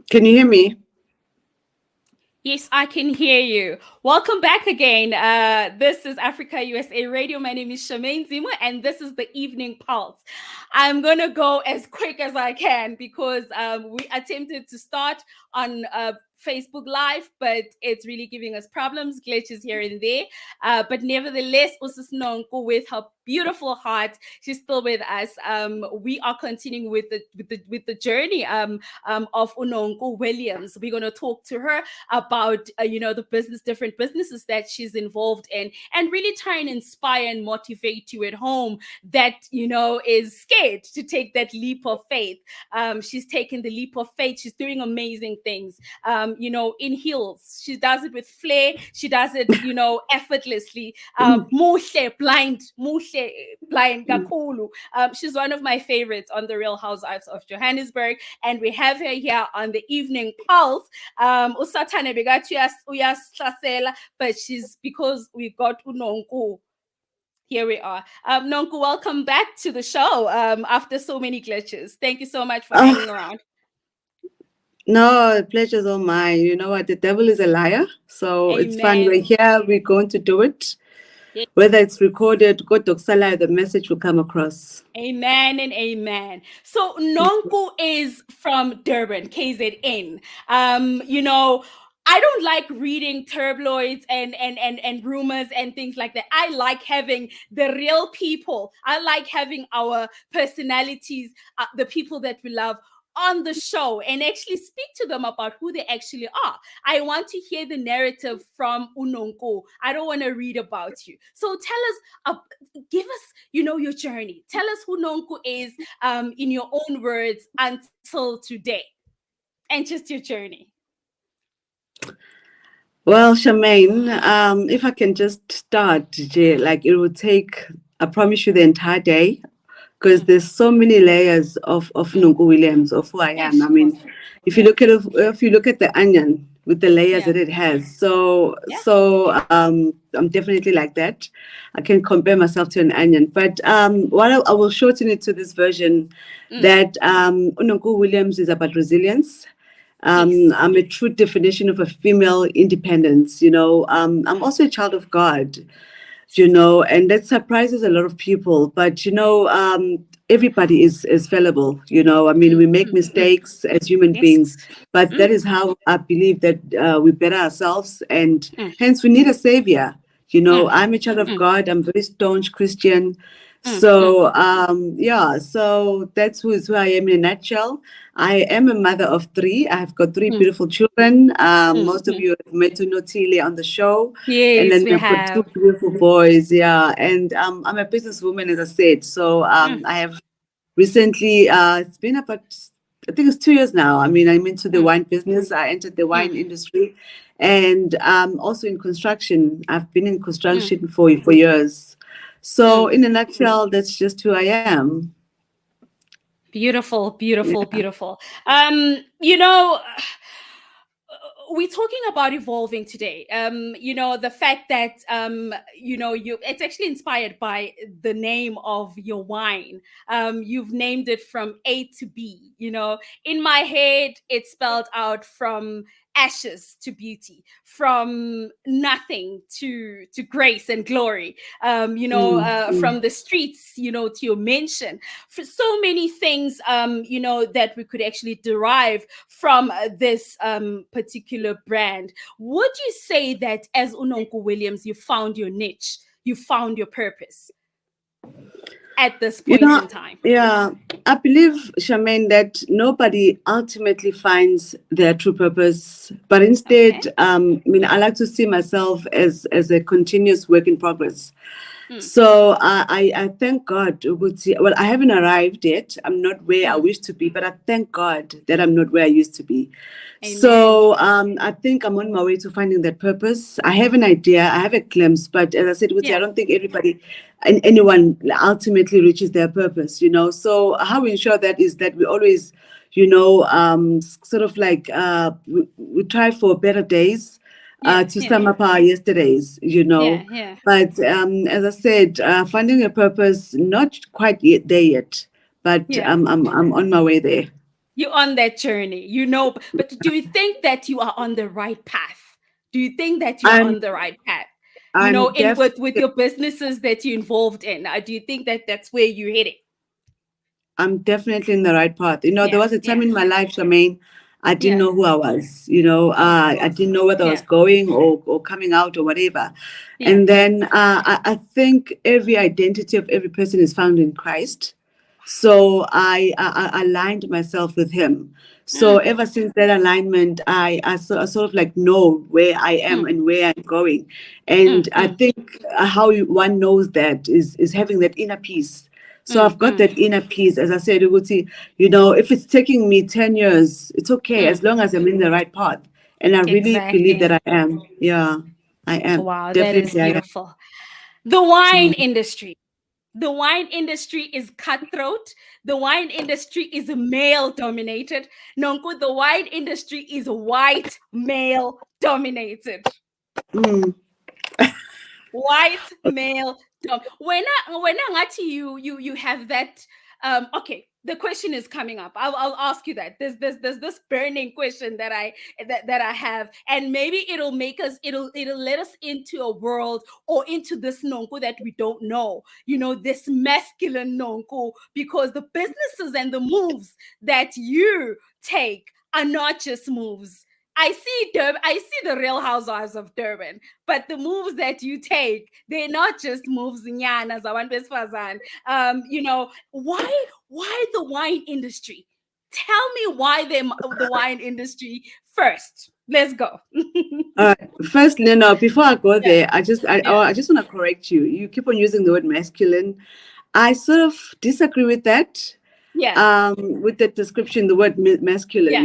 Can you hear me? Yes, I can hear you. Welcome back again. This is Africa USA Radio. My name is Shamaine Zimo, and this is the Evening Pulse. I'm going to go as quick as I can because we attempted to start on Facebook Live, but it's really giving us problems, glitches here and there. But nevertheless, Usis Nonku with her beautiful heart, she's still with us. We are continuing with the journey of Nonku Williams. We're going to talk to her about the different businesses that she's involved in, and really try and inspire and motivate you at home that is scared to take that leap of faith. She's taken the leap of faith. She's doing amazing things. In heels, she does it with flair. She does it effortlessly. Blind Gakulu. She's one of my favorites on the Real Housewives of Johannesburg, and we have her here on the Evening Pulse. Usathane bekathi uyasihlasela, but she's because we got uNonku. Here we are. Nonku, welcome back to the show after so many glitches. Thank you so much for hanging around. No, pleasure's all mine. You know what? The devil is a liar. So Amen. It's fun. We're here. We're going to do it. Yes. Whether it's recorded, the message will come across. Amen and amen. So Nonku is from Durban, KZN. I don't like reading tabloids and rumors and things like that. I like having the real people. I like having our personalities, the people that we love, on the show and actually speak to them about who they actually are. I want to hear the narrative from uNonku. I don't want to read about you. So tell us, give us, your journey. Tell us who Nonku is in your own words until today, and just your journey. Well, Shamaine, if I can just start, like it would take, I promise you, the entire day, because there's so many layers of Nonku Williams, of who I am. I mean, if you look at the onion with the layers that it has, so I'm definitely like that. I can compare myself to an onion, but what I will shorten it to this version that Nonku Williams is about resilience. I'm a true definition of a female independence. I'm also a child of God, and that surprises a lot of people. But everybody is fallible. I mean, we make mistakes as human beings, but that is how I believe that we better ourselves, and hence we need a savior. I'm a child of God. I'm very staunch Christian. So so that's who I am in a nutshell. I am a mother of 3. I've got 3 beautiful children. Most of you have met Unotile on the show. Yes, and then we've got 2 beautiful boys. Yeah, and I'm a businesswoman, as I said. So I have recently, it's been about, I think it's 2 years now. I mean, I'm into the wine business. I entered the wine industry, and also in construction. I've been in construction for years. So in a nutshell, that's just who I am. Beautiful. We're talking about evolving today. The fact that it's actually inspired by the name of your wine. You've named it from A to B. In my head, it's spelled out from ashes to beauty, from nothing to grace and glory. From the streets, to your mention, for so many things, that we could actually derive from this particular brand. Would you say that as uNonku Williams, you found your niche, you found your purpose at this point in time? Yeah, I believe, Charmaine, that nobody ultimately finds their true purpose, but instead, I like to see myself as a continuous work in progress. So I thank God. Well, I haven't arrived yet. I'm not where I wish to be, but I thank God that I'm not where I used to be. Amen. So I think I'm on my way to finding that purpose. I have an idea. I have a glimpse, but as I said, I don't think everybody and anyone ultimately reaches their purpose. So how we ensure that is that we always, sort of like we try for better days. To sum up our yesterdays, But as I said, finding a purpose, not quite yet there yet, but I'm on my way there. You're on that journey, but do you think that you are on the right path? Do you think that you are I'm on the right path? I'm In definitely with your businesses that you're involved in, do you think that that's where you're heading? I'm definitely in the right path. There Yeah, was a time yeah, in my life, Charmaine, I didn't yeah, know who I was. I didn't know whether I was yeah, going or coming out or whatever. yeah. And then I think every identity of every person is found in Christ. So I aligned myself with Him. So Mm, ever since that alignment, I sort of like know where I am mm, and where I'm going. And mm, I mm, think how one knows that is having that inner peace. So mm, I've got mm, that inner peace, as I said, Uguti, if it's taking me 10 years, it's okay as mm. long as I'm in the right path. And I really believe that Exactly. I am. Yeah, I am. Wow, that is Definitely I am. beautiful. The wine Mm. industry. The wine industry is cutthroat. The wine industry is male dominated. Nonku, the wine industry is white male dominated. Mm. White male when I got to you have that okay, the question is coming up. I'll ask you that. There's this burning question that I have, and maybe it'll let us into a world or into this nonko that we don't know, this masculine nonko, because the businesses and the moves that you take are not just moves. I see the Real Housewives of Durban, but the moves that you take, they're not just moves nyana zabantu besifazane. Why the wine industry? Tell me why the wine industry first. Let's go. First, before I go Yeah, there, yeah, I just want to correct you. You keep on using the word masculine. I sort of disagree with that. yeah, With the description, the word masculine. yeah,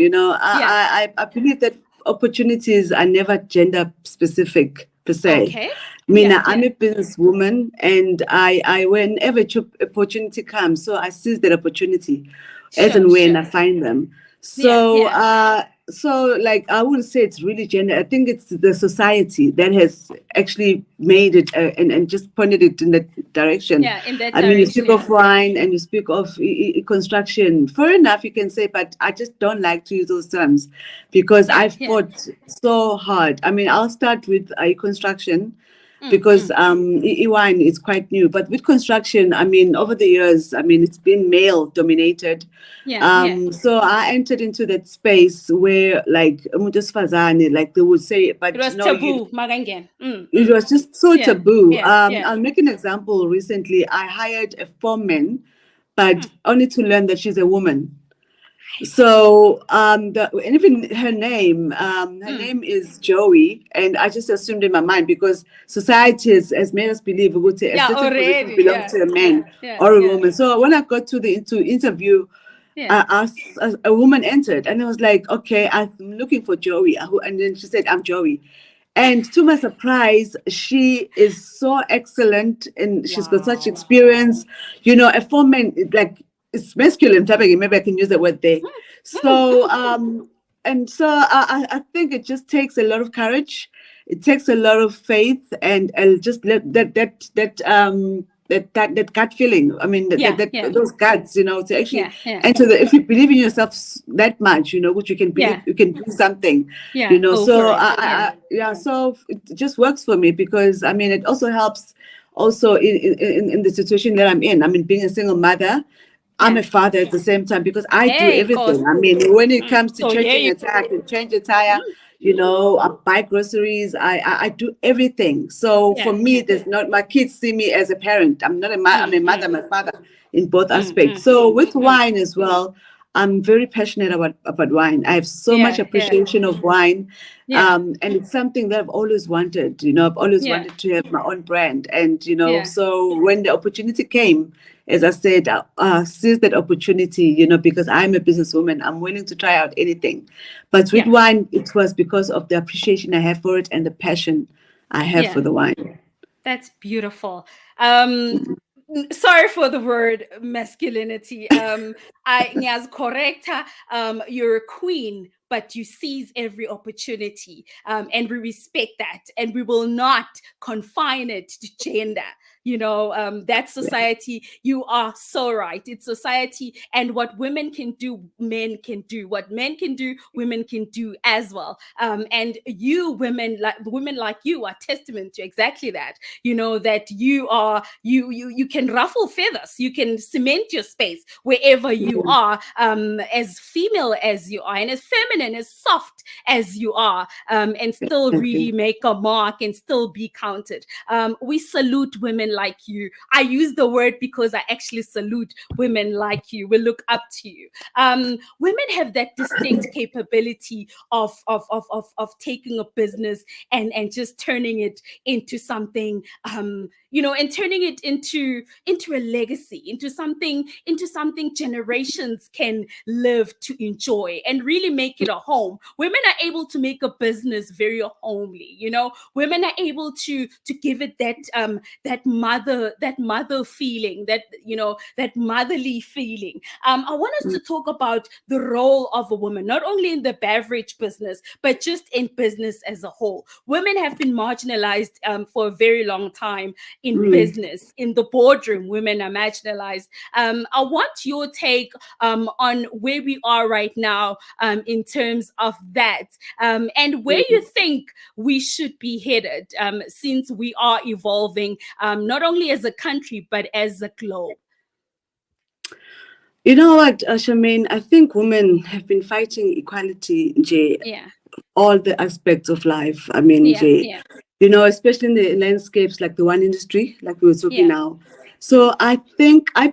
yeah. I believe that opportunities are never gender specific per se. Okay. I mean, Yeah, I'm yeah. a businesswoman, and I whenever opportunity comes, so I seize that opportunity, as Sure, and when I sure. find them. Yeah, So, yeah. like I wouldn't say it's really gender. I think it's the society that has actually made it and just pointed it in that direction. Yeah, in that I mean, you direction. speak Yeah. of wine and you speak of construction. Fair enough, you can say, but I just don't like to use those terms because Yeah, I yeah. fought so hard. I mean, I'll start with construction Mm, because mm. wine is quite new. But with construction, I mean, over the years, I mean, it's been male dominated. Yeah, yeah. So I entered into that space where, like, umuntu wesifazane, like they would say, It but was no, you taboo, magangen. Mm, it mm. was just so Yeah, taboo. yeah, yeah. I'll make an example. Recently, I hired a foreman, but Mm. only to learn that she's a woman. So, and even her Mm. name is Joey, and I just assumed in my mind because society has made us believe a Yeah, certain position already. belongs Yeah, to a yeah, man yeah, or a yeah, woman. So when I got to the interview, yeah. a woman entered, and I was like, okay, I'm looking for Joey, and then she said, I'm Joey. And to my surprise, she is so excellent and she's got such Wow. experience. A foreman, like, it's masculine, maybe I can use the word there. Mm, So, mm, mm. and so I think it just takes a lot of courage. It takes a lot of faith and just let that gut feeling. I mean, Yeah, yeah, those guts, to actually yeah, yeah, enter if you believe in yourself that much, which you can believe, yeah, you can do something, yeah. Go So for it. Yeah, yeah, so it just works for me because I mean, it also helps also in the situation that I'm in. I mean, being a single mother. I'm yeah. a father at the same time because I do Hey, cause. everything. I mean, when it comes to So yeah, changing you. a tire, I can change a tire, I buy groceries, I do everything. So for Yeah, me, yeah. there's not, my kids see me as a parent. I'm not I'm Mm, a mm, mother, I'm a father in both mm, aspects. mm, So with mm. wine as well, I'm very passionate about wine. I have so much Yeah, yeah, appreciation of wine. yeah, And it's something that I've always wanted, I've always yeah, wanted to have my own brand. And, yeah, so when the opportunity came, as I said, seize that opportunity, because I'm a businesswoman. I'm willing to try out anything. But with yeah, wine, it was because of the appreciation I have for it and the passion I have yeah. for the wine. That's beautiful. Sorry for the word masculinity. I as correcta, you're a queen, but you seize every opportunity. And we respect that. And we will not confine it to gender. That society, you are so right. It's society, and what women can do, men can do. What men can do, women can do as well. And you women like you are testament to exactly that. That you can ruffle feathers, you can cement your space wherever you are, as female as you are, and as feminine, as soft as you are, and still really make a mark and still be counted. We salute women like you. I use the word because I actually salute women like you. We look up to you. Women have that distinct capability of taking a business and just turning it into something, and turning it into a legacy, into something generations can live to enjoy and really make it a home. Women are able to make a business very homely. Women are able to give it that mother feeling, that motherly feeling. I want us to talk about the role of a woman, not only in the beverage business, but just in business as a whole. Women have been marginalized for a very long time in business. In the boardroom, women are marginalized. I want your take on where we are right now in terms of that, and where you think we should be headed, since we are evolving, not only as a country, but as a globe. You know what, Charmaine? I think women have been fighting equality, Jay, all the aspects of life. I mean, Jay, especially in the landscapes like the wine industry, like we were talking now. So I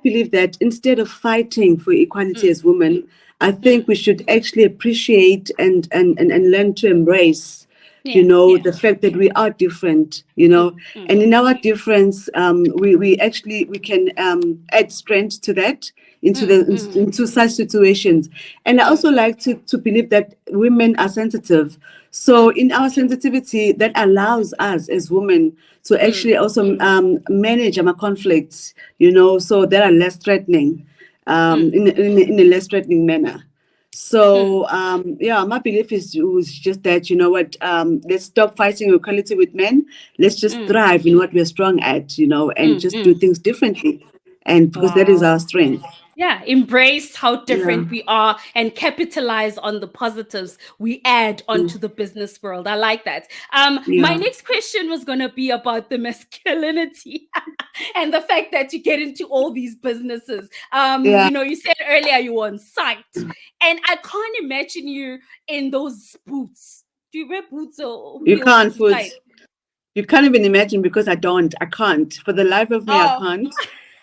believe that instead of fighting for equality as women, I think we should actually appreciate and learn to embrace, the fact that we are different, and in our difference, we can add strength to that, into such situations. And I also like to believe that women are sensitive. So in our sensitivity, that allows us as women to actually also manage our conflicts, so that are less threatening, in a less threatening manner. So my belief was just that, let's stop fighting equality with men. Let's just thrive in what we're strong at, and just do things differently. And because that is our strength. Yeah, embrace how different we are and capitalize on the positives we add onto the business world. I like that. My next question was going to be about the masculinity and the fact that you get into all these businesses. You said earlier you were on site, and I can't imagine you in those boots. Do you wear boots or you can't put? You can't even imagine, because I can't. For the life of me, I can't.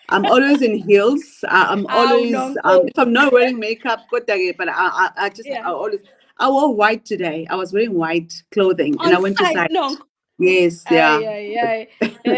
I'm always in heels. I'm always, if I'm not wearing makeup, but I wore white today. I was wearing white clothing and I went to site. Yes, That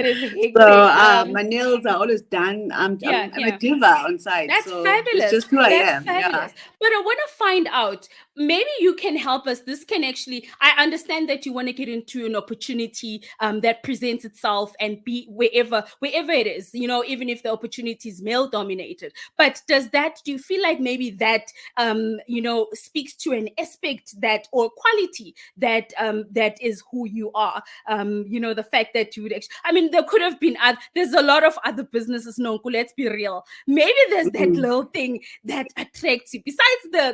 is hectic. So my nails are always done. I'm a diva on site. That's so fabulous. It's just who I am. Fabulous. But I want to find out, maybe you can help us. This can actually, I understand that you want to get into an opportunity that presents itself and be wherever it is, even if the opportunity is male dominated. But do you feel like maybe that, speaks to an aspect that, or quality that is who you are? The fact that you would actually, there could have been there's a lot of other businesses, Nonku, let's be real. Maybe there's that little thing that attracts you, besides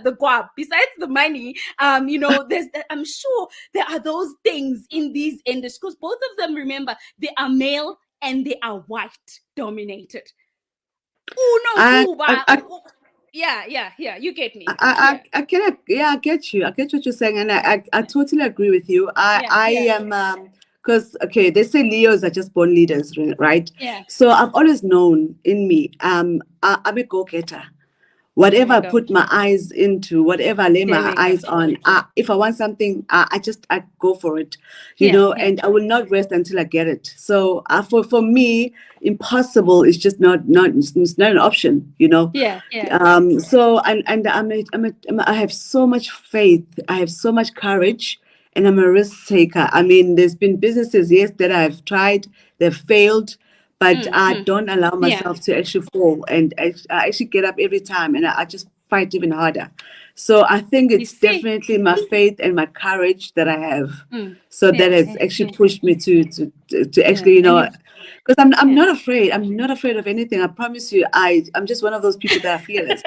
the guap, besides the money. There's that, I'm sure there are those things in these industries, because both of them, remember, they are male and they are white dominated. You get me. I get you. I get what you're saying, and I totally agree with you. I am, because they say Leos are just born leaders, right? So I've always known in me, I'm a go-getter. Whatever I put my eyes into, whatever I lay my eyes on, if I want something, I go for it, and I will not rest until I get it. So for me, impossible is just not an option, So I have so much faith, I have so much courage, and I'm a risk taker. There's been businesses, that I've tried, they've failed. But I don't allow myself to actually fall, and I actually get up every time, and I just fight even harder. So I think it's definitely my faith and my courage that I have. So that has actually pushed me to actually, Because I'm Yeah. not afraid. I'm not afraid of anything. I promise you. I'm just one of those people that are fearless.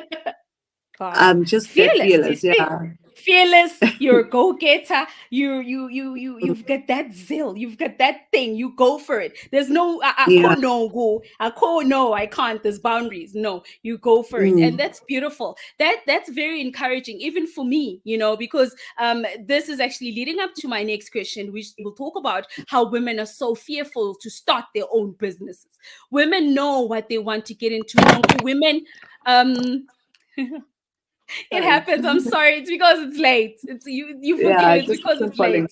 Wow. I'm just that Fearless, you fearless. see? Yeah. Fearless, you're a go-getter. You've got that zeal. You've got that thing. You go for it. There's no I Yeah. call no go. I call no, I can't. There's boundaries. No, you go for it. And Mm. that's beautiful. That's very encouraging, even for me, because this is actually leading up to my next question, which we'll talk about how women are so fearful to start their own businesses. Women know what they want to get into. Women it Sorry. happens. I'm sorry. It's because it's late. It's you forgive Yeah. me. It's Just because keep it's late. falling.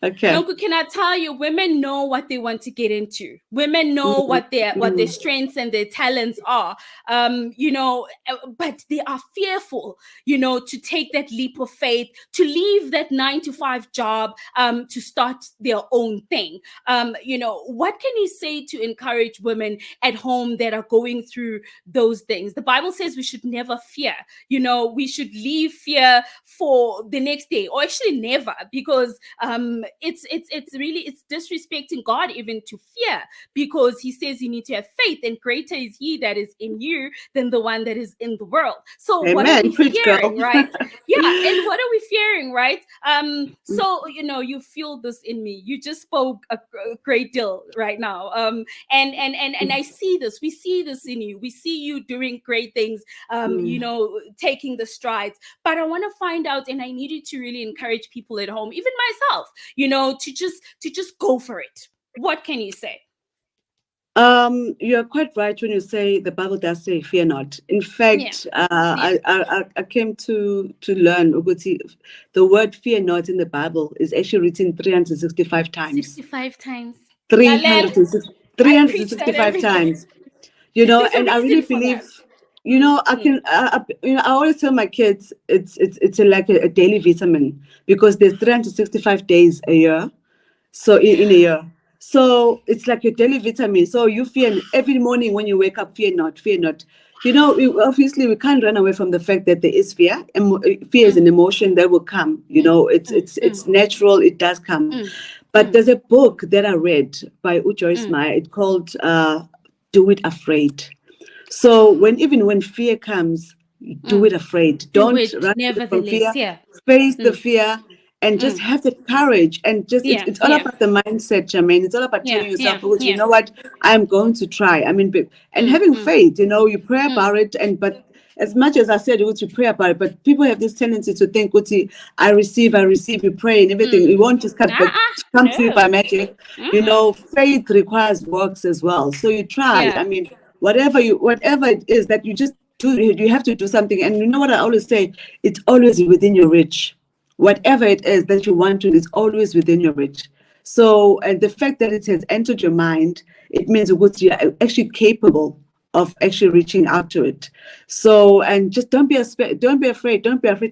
Okay. Nonku, can I tell you, women know what they want to get into. Women know Mm. what their Mm. strengths and their talents are. But they are fearful, to take that leap of faith, to leave that 9 to 5 job, to start their own thing. What can you say to encourage women at home that are going through those things? The Bible says we should never fear. We should leave fear for the next day, or actually never, because it's disrespecting God even to fear, because he says you need to have faith, and greater is he that is in you than the one that is in the world. So what are Amen. we Preach, girl. fearing, right? Yeah, and what are we fearing, right? So you feel this in me. You just spoke a great deal right now. And I see this. We see this in you. We see you doing great things. Taking the strides. But I want to find out, and I needed to really encourage people at home, even myself, to just go for it. What can you say? You're quite right when you say the Bible does say fear not. In Yeah. fact, I came to learn ukuthi the word fear not in the Bible is actually written 365 times. 65 times. Lalel, 360 I preach that 365 every day. times. There's a And I really reason for that. believe, I always tell my kids it's like a daily vitamin, because there's 365 days a year. So in a year. So it's like a daily vitamin. So you fear every morning when you wake up, fear not, fear not. Obviously we can't run away from the fact that there is fear. Fear is an emotion that will come. It's natural. It does come. But there's a book that I read by Joyce Meyer. It's called "Do It Afraid." So even when fear comes, do it afraid. Do Don't it run away from nevertheless. fear. Yeah. Face the fear and just have the courage. And just Yeah. it's all about the mindset, Jermaine. It's all about telling yourself, "Oh, you know what, I'm going to try." I mean, and having faith. You pray about it, but as much as I said, you pray about it, but people have this tendency to think, "Uti, I receive, you pray and everything. It won't just come to you by No. magic." Faith requires works as well. So you try. Yeah. I mean, whatever it is that you just do, you have to do something. And you know what I always say? It's always within your reach. Whatever it is that you want to, it's always within your reach. So, and the fact that it has entered your mind, it means you're actually capable of actually reaching out to it. So, and just don't be afraid. Don't be afraid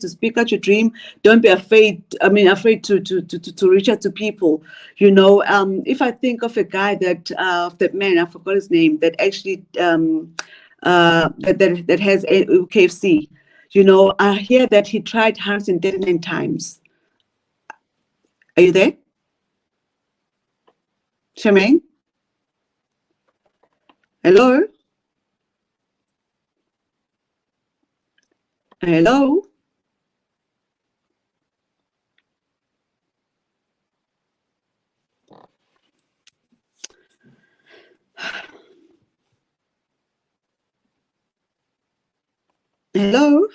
to speak out your dream. Don't be afraid. Afraid to reach out to people. If I think of a guy that man, I forgot his name, that actually that has a KFC. I hear that he tried 139 times. Are you there, Charmaine? Hello? Hello? Hello?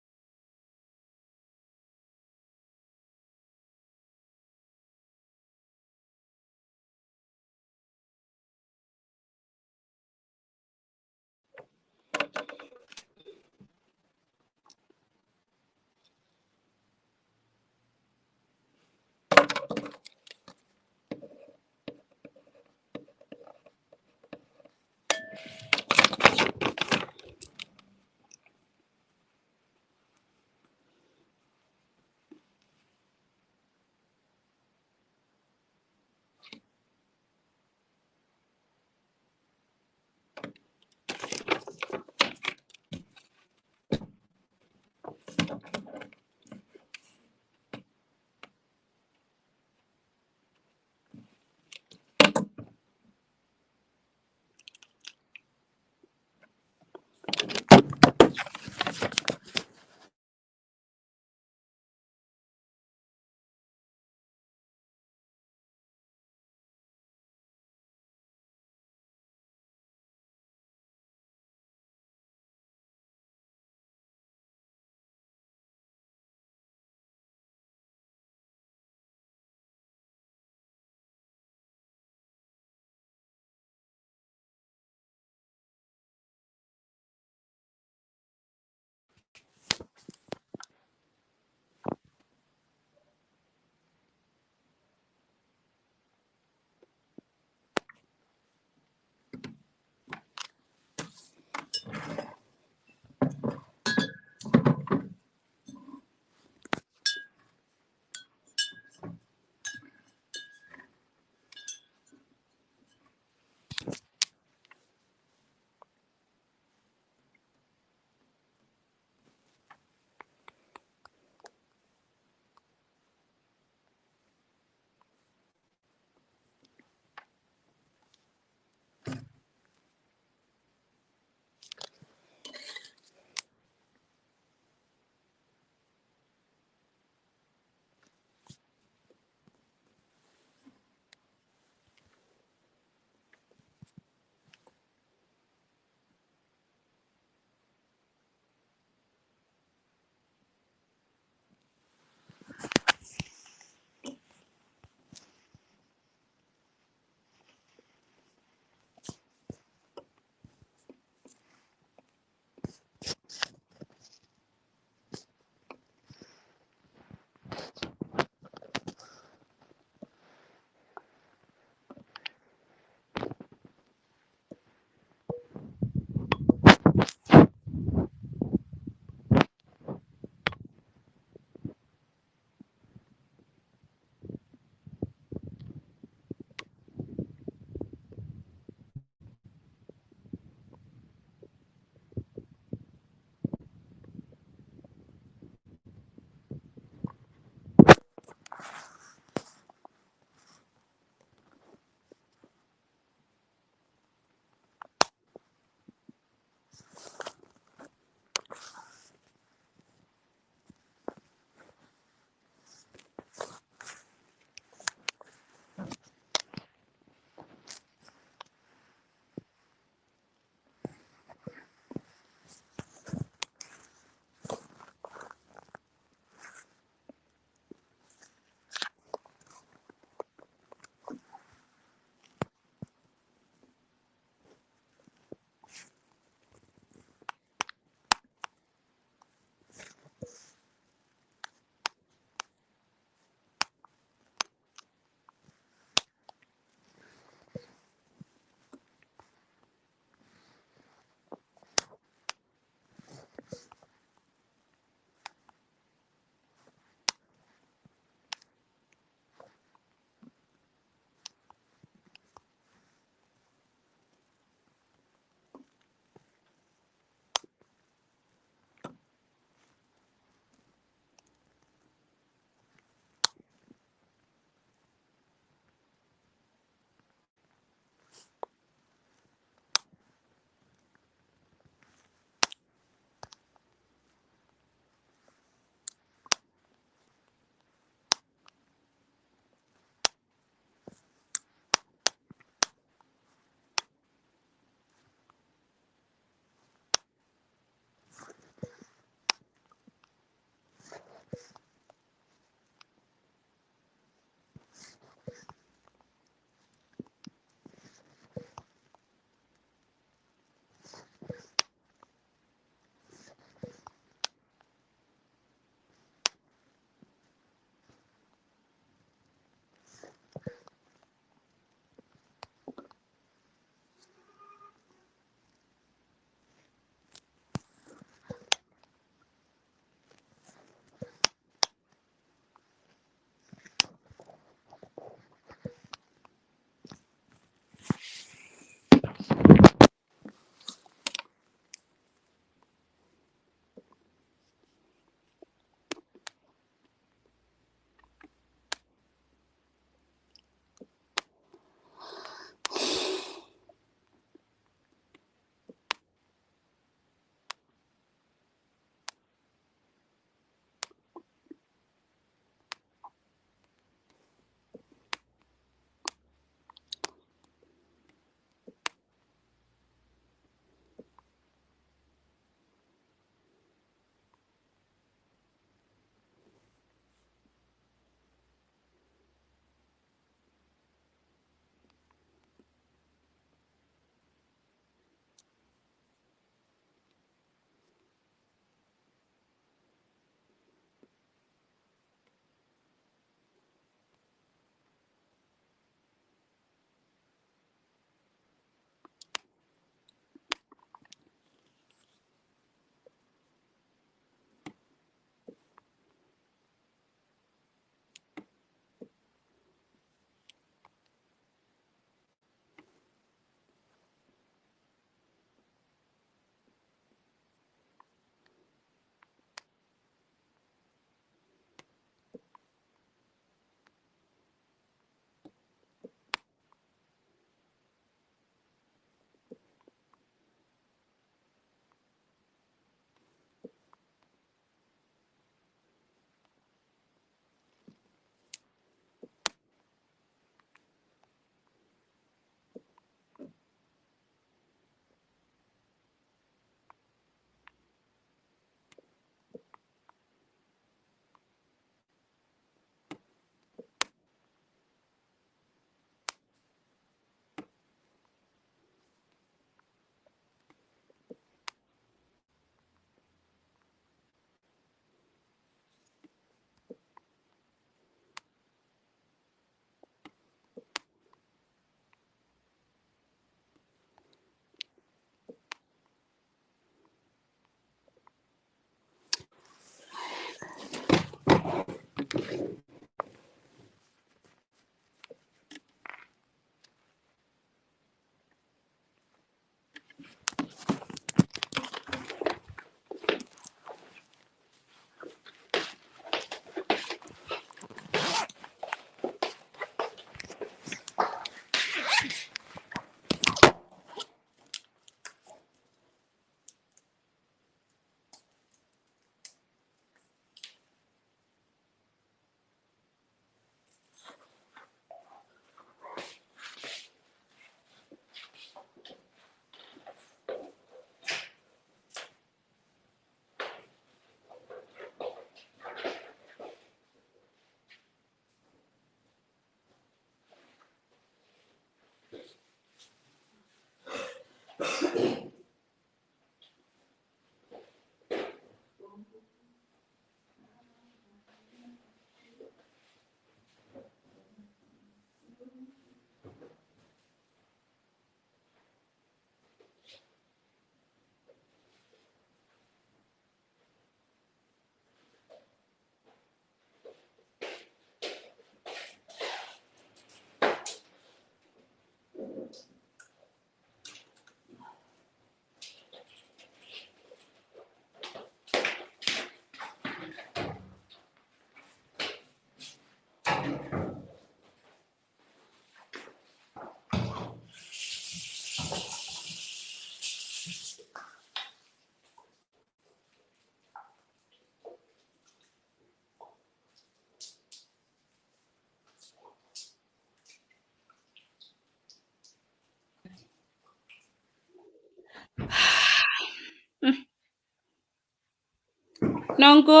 Nonku?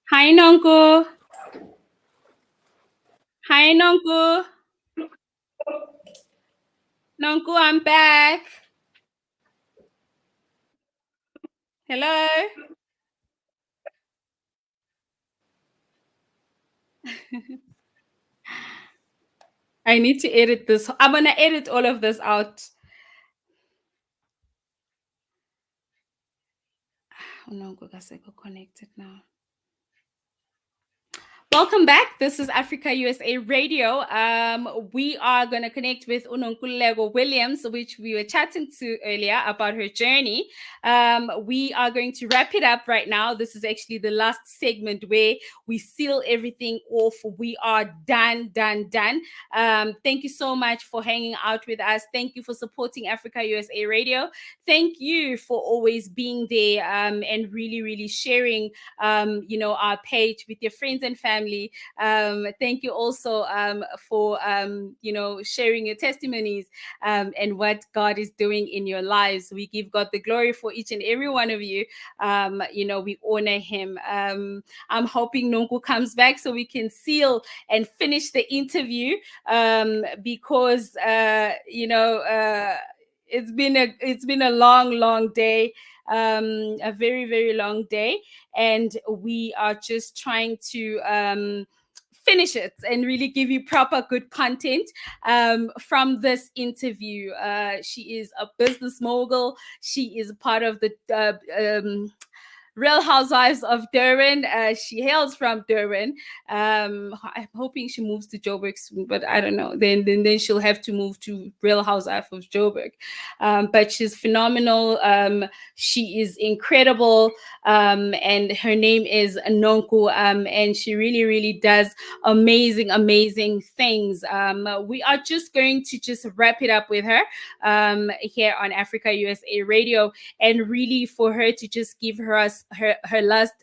Hi, Nonku. Hi, Nonku. Nonku, I'm back. Hello. I need to edit this. I'm gonna edit all of this out. Oh no, Gogaseko connected now. Welcome back. This is Africa USA Radio. We are going to connect with Nonku Williams, which we were chatting to earlier about her journey. We are going to wrap it up right now. This is actually the last segment where we seal everything off. We are done. Thank you so much for hanging out with us. Thank you for supporting Africa USA Radio. Thank you for always being there and really sharing, our page with your friends and family. Thank you also for sharing your testimonies and what God is doing in your lives. We give God the glory for each and every one of you. We honor Him. I'm hoping Nonku comes back so we can seal and finish the interview because it's been a long day, a very long day, and we are just trying to finish it and really give you proper good content from this interview. She is a business mogul. She is part of the Real Housewives of Durban. She hails from Durban. I'm hoping she moves to Joburg soon, but I don't know. Then she'll have to move to Real Housewives of Joburg. But she's phenomenal. She is incredible, and her name is Nonku. And she really does amazing things. We are just going to just wrap it up with her here on Africa USA Radio, and really for her to just give her last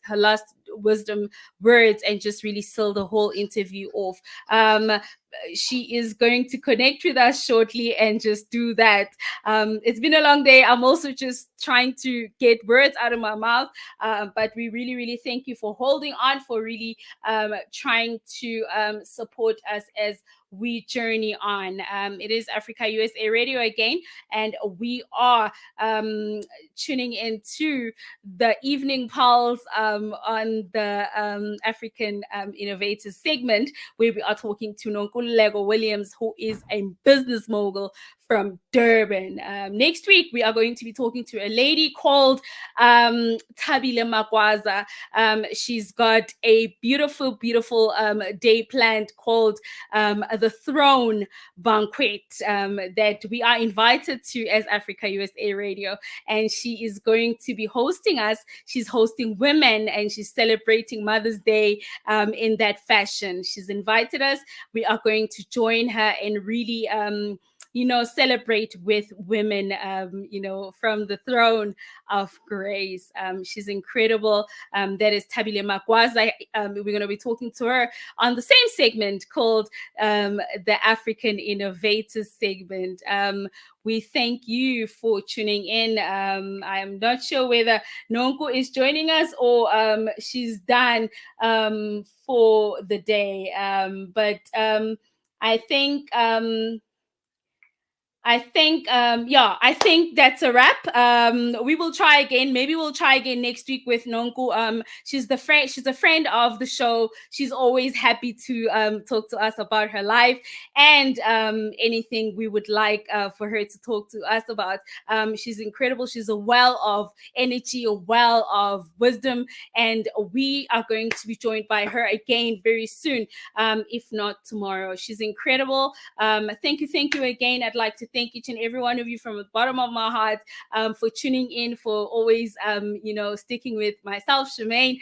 wisdom words and just really seal the whole interview off. She is going to connect with us shortly and just do that. It's been a long day. I'm also just trying to get words out of my mouth, but we really thank you for holding on, for really trying to support us as we journey on. It is Africa USA Radio again, and we are tuning into the Evening Pulse on the African Innovators segment, where we are talking to Nonku Williams, who is a business mogul from Durban. Next week, we are going to be talking to a lady called Thabile Makwaza. She's got a beautiful day planned called the Throne Banquet that we are invited to as Africa USA Radio. And she is going to be hosting us. She's hosting women and she's celebrating Mother's Day in that fashion. She's invited us. We are going to join her and really celebrate with women, from the throne of grace. She's incredible. That is Thabile Makwaza. We're going to be talking to her on the same segment called the African Innovators segment. We thank you for tuning in. I am not sure whether Nonku is joining us or she's done for the day. But I think I think that's a wrap. We will try again. Maybe we'll try again next week with Nonku. She's a friend of the show. She's always happy to talk to us about her life and anything we would like for her to talk to us about. She's incredible. She's a well of energy, a well of wisdom, and we are going to be joined by her again very soon, if not tomorrow. She's incredible. Thank you again. I'd like to thank each and every one of you from the bottom of my heart for tuning in, for always sticking with myself, Shemaine.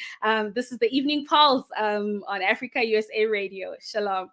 This is the Evening Pulse on Africa USA Radio. Shalom.